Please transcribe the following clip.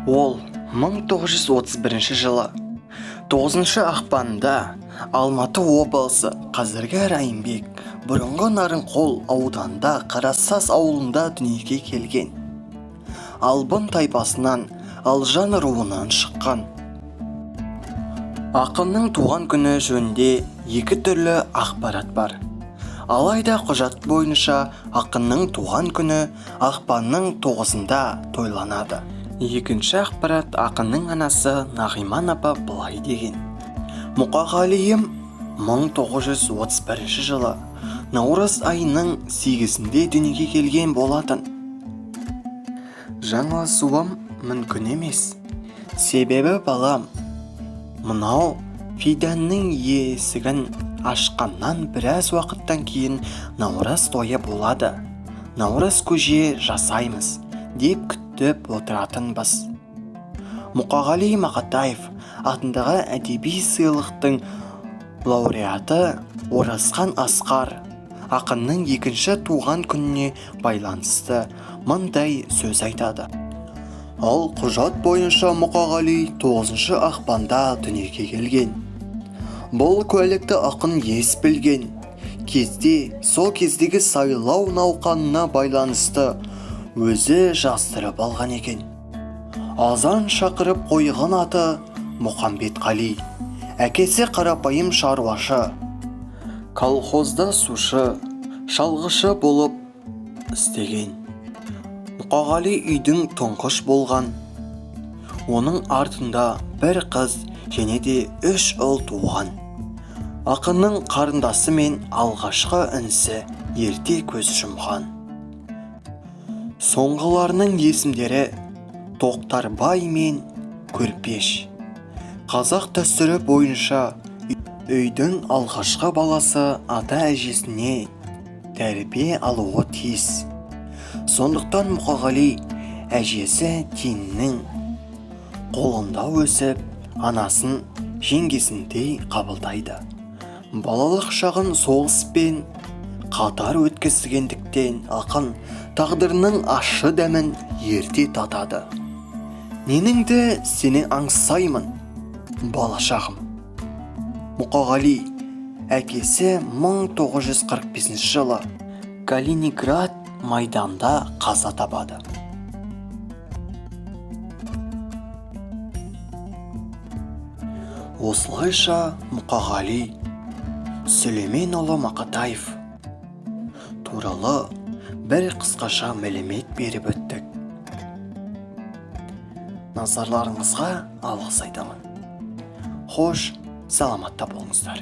Ол 1931 жылы 9 ақпанда Алматы облысы қазіргі Райымбек, бұрынғы Нарынқол ауданында Қарасас ауылында дүниеге келген. Албан тайпасынан Алжан руынан шыққан. Ақынның туған күні жөнінде екі түрлі ақпарат бар. Алайда құжат бойынша ақынның туған күні ақпанның 9-ында тойланады. Екінші ақпарат ақынның анасы Нағиман апа былай деген: Мұқағалиым 1931 жылы наурыз айының 8-інде дүниеге келген болатын. Жаңылысуым мүмкін емес. Себебі балам, мынау Фиданның есігін ашқаннан біраз уақыттан кейін наурыз тойы болады. Наурыз көже жасаймыз деп күтіп отыратынбыз. Мұқағали Мақатаев атындағы әдеби сыйлықтың лауреаты Оразхан Асқар ақынның екінші туған күніне байланысты мындай сөз айтады. Ал құжат бойынша Мұқағали 9 ақпанда дүниеге келген. Бұл куәлікті ақын ес білген кезде, сол кездегі сайлау науқанына байланысты өзі жастырып алған екен. Азан шақырып қойған аты Мұхамбетқали, әкесі қарапайым шаруашы, колхозда сушы, шалғышы болып істеген. Мұқағали үйдің тұңғыш болған. Оның артында бір қыз және де 3 ұл туған. Ақынның қарындасы мен алғашқы інісі ерте көз жұмған. Соңғыларының есімдері Тоқтарбай мен Көрпеш. Қазақ дәстүрі бойынша үйдің алғашқы баласы ата-әжесіне тәрбие алуы тиіс. Сондықтан Мұқағали әжесі Тиннің қолында өсіп, анасын жеңгесіндей қабылдайды. Балалық шағын соғыспен қатар өткізгендіктен ақын тағдырының ащы дәмін ерте татады. Неніңді сені аңсаймын, бала шағым. Мұқағали әкесі 1945 жылы Калининград майданда қаза табады. Осылайша Мұқағали Сүлейменұлы Мақатаев туралы бір қысқаша мәлімет беріп өттік. Назарларыңызға алғыс айтамын. Хош, саламатта болыңыздар.